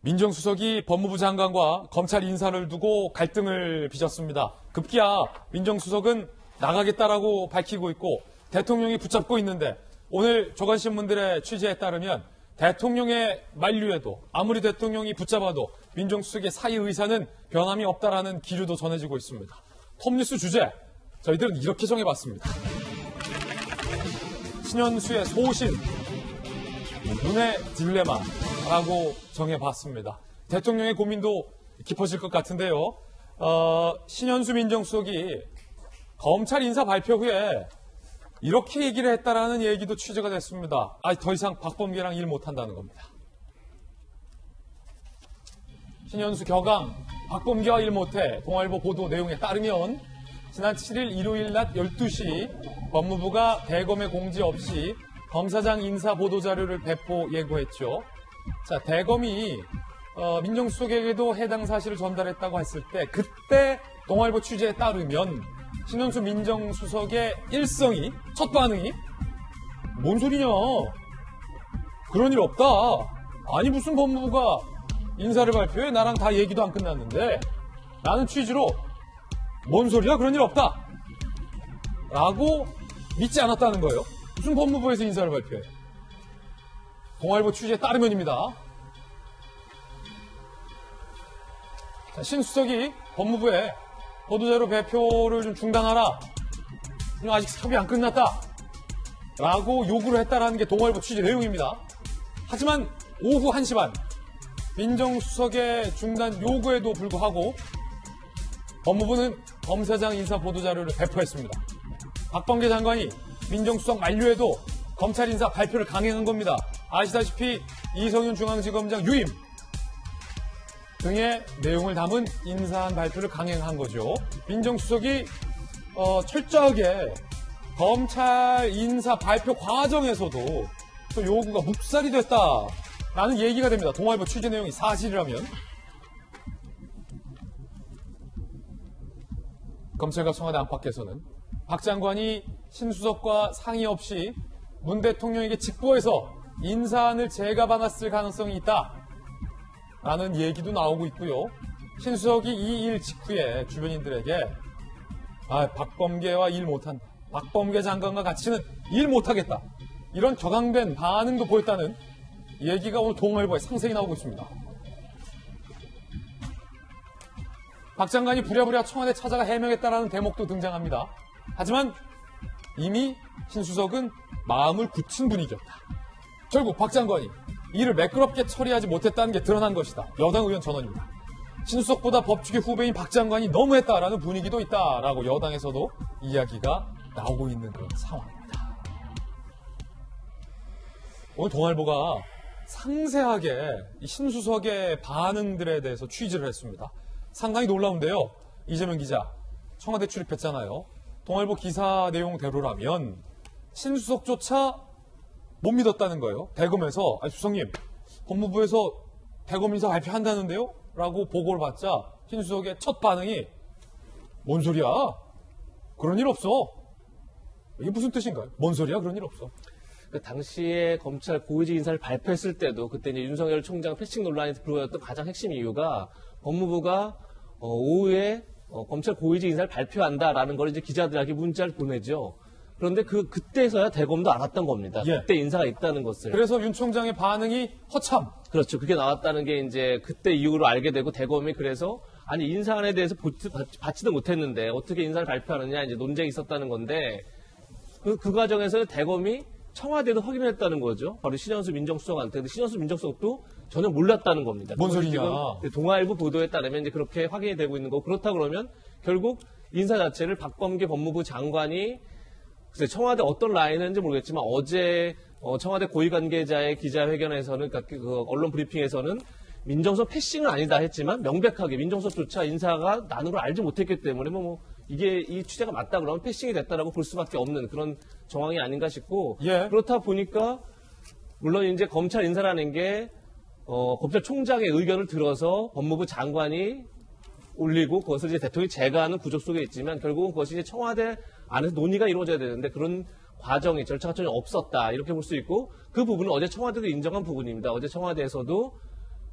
민정수석이 법무부 장관과 검찰 인사를 두고 갈등을 빚었습니다. 급기야 민정수석은 나가겠다라고 밝히고 있고 대통령이 붙잡고 있는데 오늘 조간신문들의 취재에 따르면 대통령의 만류에도 아무리 대통령이 붙잡아도 민정수석의 사의 의사는 변함이 없다라는 기류도 전해지고 있습니다. 톱뉴스 주제, 저희들은 이렇게 정해봤습니다. 신현수의 소신, 눈의 딜레마라고 정해봤습니다. 대통령의 고민도 깊어질 것 같은데요. 신현수 민정수석이 검찰 인사 발표 후에 이렇게 얘기를 했다라는 얘기도 취재가 됐습니다. 더 이상 박범계랑 일 못한다는 겁니다. 신현수 격앙, 박범계와 일 못해. 동아일보 보도 내용에 따르면 지난 7일 일요일 낮 12시 법무부가 대검의 공지 없이 검사장 인사 보도자료를 배포 예고했죠. 자, 대검이 민정수석에게도 해당 사실을 전달했다고 했을 때 그때 동아일보 취재에 따르면 신현수 민정수석의 일성이, 첫 반응이 뭔 소리냐, 그런 일 없다, 아니 무슨 법무부가 인사를 발표해, 나랑 다 얘기도 안 끝났는데, 라는 취지로 뭔 소리야, 그런 일 없다 라고 믿지 않았다는 거예요. 무슨 법무부에서 인사를 발표해. 동아일보 취재에 따르면입니다. 자, 신 수석이 법무부에 보도자료 배표를 좀 중단하라, 아직 협의 안 끝났다 라고 요구를 했다라는 게 동아일보 취재 내용입니다. 하지만 오후 1시 반 민정수석의 중단 요구에도 불구하고 법무부는 검사장 인사 보도자료를 배포했습니다. 박범계 장관이 민정수석 만류에도 검찰 인사 발표를 강행한 겁니다. 아시다시피 이성윤 중앙지검장 유임 등의 내용을 담은 인사안 발표를 강행한 거죠. 민정수석이 철저하게 검찰 인사 발표 과정에서도 또 요구가 묵살이 됐다라는 얘기가 됩니다. 동아일보 취재 내용이 사실이라면. 검찰과 청와대 안팎에서는 박 장관이 신 수석과 상의 없이 문 대통령에게 직보해서 인사안을 제각받았을 가능성이 있다 라는 얘기도 나오고 있고요. 신 수석이 이 일 직후에 주변인들에게 박범계와 일 못한다, 박범계 장관과 같이는 일 못하겠다, 이런 격앙된 반응도 보였다는 얘기가 오늘 동아일보에 상세히 나오고 있습니다. 박 장관이 부랴부랴 청와대 찾아가 해명했다라는 대목도 등장합니다. 하지만 이미 신 수석은 마음을 굳힌 분위기였다. 결국 박 장관이 이를 매끄럽게 처리하지 못했다는 게 드러난 것이다. 여당 의원 전원입니다. 신 수석보다 법칙의 후배인 박 장관이 너무했다라는 분위기도 있다라고 여당에서도 이야기가 나오고 있는 그런 상황입니다. 오늘 동아일보가 상세하게 이 신 수석의 반응들에 대해서 취재를 했습니다. 상당히 놀라운데요. 이재명 기자, 청와대 출입했잖아요. 동아일보 기사 내용대로라면 신 수석조차 못 믿었다는 거예요. 대검에서 수석님, 법무부에서 대검 인사 발표한다는데요? 라고 보고를 받자 신 수석의 첫 반응이 뭔 소리야? 그런 일 없어. 이게 무슨 뜻인가요? 뭔 소리야? 그런 일 없어. 그 당시에 검찰 고위직 인사를 발표했을 때도 그때 이제 윤석열 총장 패싱 논란이 불거졌던 가장 핵심 이유가 법무부가 오후에 검찰 고위직 인사를 발표한다라는 걸 이제 기자들에게 문자를 보내죠. 그런데 그때서야 대검도 알았던 겁니다. 예. 그때 인사가 있다는 것을. 그래서 윤 총장의 반응이 허참. 그렇죠. 그게 나왔다는 게 이제 그때 이후로 알게 되고 대검이 그래서 아니 인사안에 대해서 받지도 못했는데 어떻게 인사를 발표하느냐 이제 논쟁이 있었다는 건데 그 과정에서 대검이 청와대도 확인했다는 거죠. 바로 신현수 민정수석한테. 근데 신현수 민정수석도 전혀 몰랐다는 겁니다. 뭔 소리냐. 동아일보 보도에 따르면 이제 그렇게 확인이 되고 있는 거고, 그렇다 그러면 결국 인사 자체를 박범계 법무부 장관이 글쎄 청와대 어떤 라인인지 모르겠지만 어제 청와대 고위 관계자의 기자회견에서는, 그러니까 그 언론 브리핑에서는 민정수석 패싱은 아니다 했지만 명백하게 민정수석조차 인사가 나는 걸 알지 못했기 때문에 이게 이 취재가 맞다 그러면 패싱이 됐다라고 볼 수밖에 없는 그런 정황이 아닌가 싶고, 예. 그렇다 보니까 물론 이제 검찰 인사라는 게 검찰총장의 의견을 들어서 법무부 장관이 올리고 그것을 이제 대통령이 제거하는 구조 속에 있지만 결국은 그것이 이제 청와대 안에서 논의가 이루어져야 되는데 그런 과정이 절차가 전혀 없었다 이렇게 볼 수 있고, 그 부분은 어제 청와대도 인정한 부분입니다. 어제 청와대에서도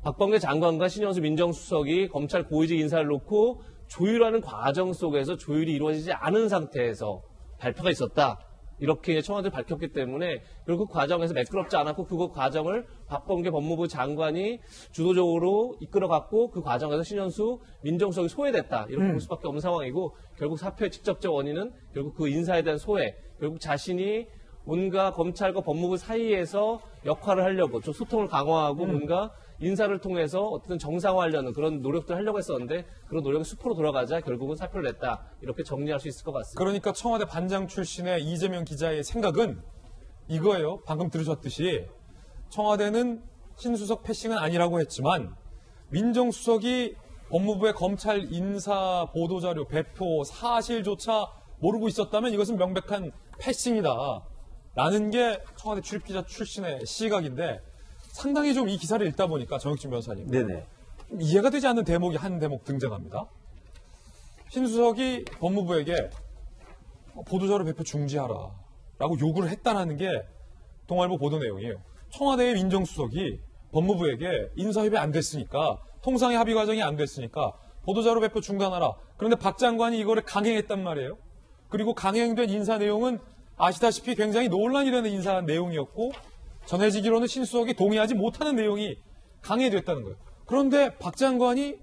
박범계 장관과 신현수 민정수석이 검찰 고위직 인사를 놓고 조율하는 과정 속에서 조율이 이루어지지 않은 상태에서 발표가 있었다. 이렇게 청와대에 밝혔기 때문에 결국 그 과정에서 매끄럽지 않았고 그 과정을 박범계 법무부 장관이 주도적으로 이끌어갔고 그 과정에서 신현수 민정수석이 소외됐다. 이렇게 볼 수밖에 없는 상황이고 결국 사표의 직접적 원인은 결국 그 인사에 대한 소외, 결국 자신이 뭔가 검찰과 법무부 사이에서 역할을 하려고 좀 소통을 강화하고 뭔가 인사를 통해서 어떤 정상화하려는 그런 노력들을 하려고 했었는데 그런 노력이 수포로 돌아가자 결국은 사표를 냈다. 이렇게 정리할 수 있을 것 같습니다. 그러니까 청와대 반장 출신의 이재명 기자의 생각은 이거예요. 방금 들으셨듯이 청와대는 신수석 패싱은 아니라고 했지만 민정수석이 법무부의 검찰 인사 보도자료 배포 사실조차 모르고 있었다면 이것은 명백한 패싱이다. 라는 게 청와대 출입기자 출신의 시각인데 상당히 좀 이 기사를 읽다 보니까 정혁진 변호사님 네네. 이해가 되지 않는 대목이 한 대목 등장합니다. 신수석이 법무부에게 보도자료 배포 중지하라 라고 요구를 했다는 게 동아일보 보도 내용이에요. 청와대의 민정수석이 법무부에게 인사협의 안 됐으니까 통상의 합의 과정이 안 됐으니까 보도자료 배포 중단하라. 그런데 박 장관이 이거를 강행했단 말이에요. 그리고 강행된 인사 내용은 아시다시피 굉장히 논란이 되는 인사 내용이었고 전해지기로는 신수석이 동의하지 못하는 내용이 강행됐다는 거예요. 그런데 박 장관이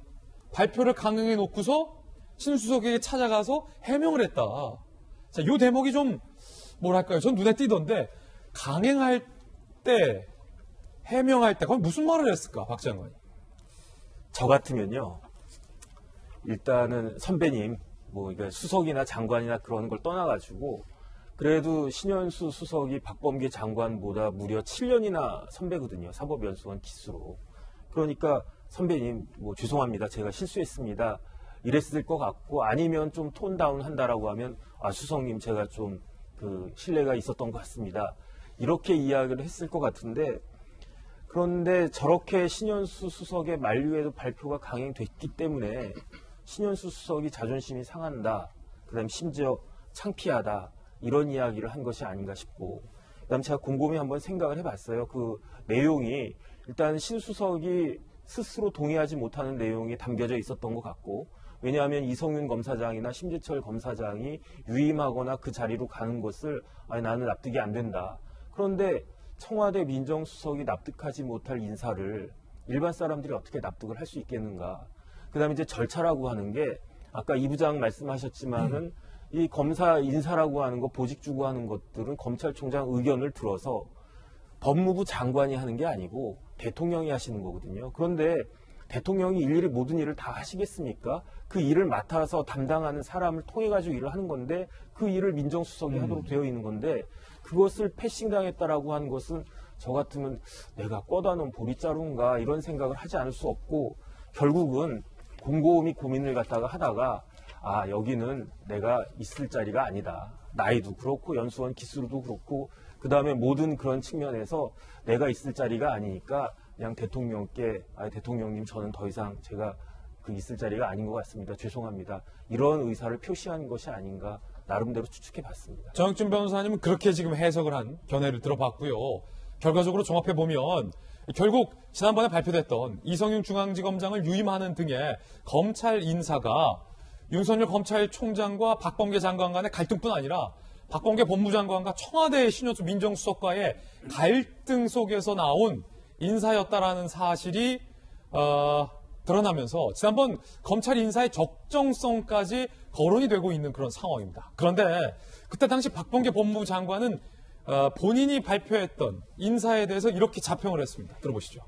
발표를 강행해 놓고서 신수석에게 찾아가서 해명을 했다. 자, 이 대목이 좀 뭐랄까요? 전 눈에 띄던데 강행할 때 해명할 때 과연 무슨 말을 했을까? 박 장관이. 저 같으면요. 일단은 선배님, 뭐 그러니까 수석이나 장관이나 그런 걸 떠나가지고 그래도 신현수 수석이 박범계 장관보다 무려 7년이나 선배거든요. 사법연수원 기수로. 그러니까 선배님, 뭐 죄송합니다. 제가 실수했습니다. 이랬을 것 같고 아니면 좀 톤 다운 한다라고 하면 아 수석님 제가 좀 그 신뢰가 있었던 것 같습니다. 이렇게 이야기를 했을 것 같은데 그런데 저렇게 신현수 수석의 만류에도 발표가 강행됐기 때문에 신현수 수석이 자존심이 상한다. 그다음 심지어 창피하다. 이런 이야기를 한 것이 아닌가 싶고 그다음 제가 곰곰이 한번 생각을 해봤어요. 그 내용이 일단 신 수석이 스스로 동의하지 못하는 내용이 담겨져 있었던 것 같고 왜냐하면 이성윤 검사장이나 심재철 검사장이 유임하거나 그 자리로 가는 것을 아니, 나는 납득이 안 된다. 그런데 청와대 민정수석이 납득하지 못할 인사를 일반 사람들이 어떻게 납득을 할 수 있겠는가. 그다음에 이제 절차라고 하는 게 아까 이 부장 말씀하셨지만은 이 검사 인사라고 하는 거 보직 주고 하는 것들은 검찰총장 의견을 들어서 법무부 장관이 하는 게 아니고 대통령이 하시는 거거든요. 그런데 대통령이 일일이 모든 일을 다 하시겠습니까? 그 일을 맡아서 담당하는 사람을 통해 가지고 일을 하는 건데 그 일을 민정수석이 하도록 되어 있는 건데 그것을 패싱당했다라고 하는 것은 저 같으면 내가 꿔다 놓은 보리자루인가 이런 생각을 하지 않을 수 없고 결국은 곰곰이 고민을 갖다가 하다가 아 여기는 내가 있을 자리가 아니다. 나이도 그렇고 연수원 기수도 그렇고 그 다음에 모든 그런 측면에서 내가 있을 자리가 아니니까 그냥 대통령께 아 대통령님 저는 더 이상 제가 그 있을 자리가 아닌 것 같습니다. 죄송합니다. 이런 의사를 표시한 것이 아닌가 나름대로 추측해 봤습니다. 정혁진 변호사님은 그렇게 지금 해석을 한 견해를 들어봤고요. 결과적으로 종합해 보면 결국 지난번에 발표됐던 이성윤 중앙지검장을 유임하는 등의 검찰 인사가 윤석열 검찰총장과 박범계 장관 간의 갈등뿐 아니라 박범계 법무장관과 청와대의 신현수 민정수석과의 갈등 속에서 나온 인사였다라는 사실이 드러나면서 지난번 검찰 인사의 적정성까지 거론이 되고 있는 그런 상황입니다. 그런데 그때 당시 박범계 법무부 장관은 본인이 발표했던 인사에 대해서 이렇게 자평을 했습니다. 들어보시죠.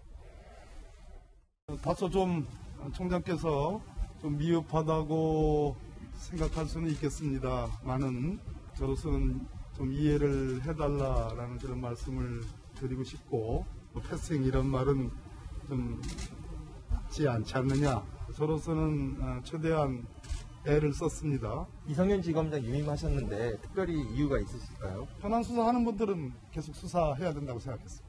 다소 좀 총장께서 좀 미흡하다고 생각할 수는 있겠습니다만은 저로서는 좀 이해를 해달라라는 그런 말씀을 드리고 싶고 패싱 이런 말은 좀 맞지 않지 않느냐 저로서는 최대한 애를 썼습니다. 이성윤 지검장 유임하셨는데 특별히 이유가 있으실까요? 현안 수사하는 분들은 계속 수사해야 된다고 생각했습니다.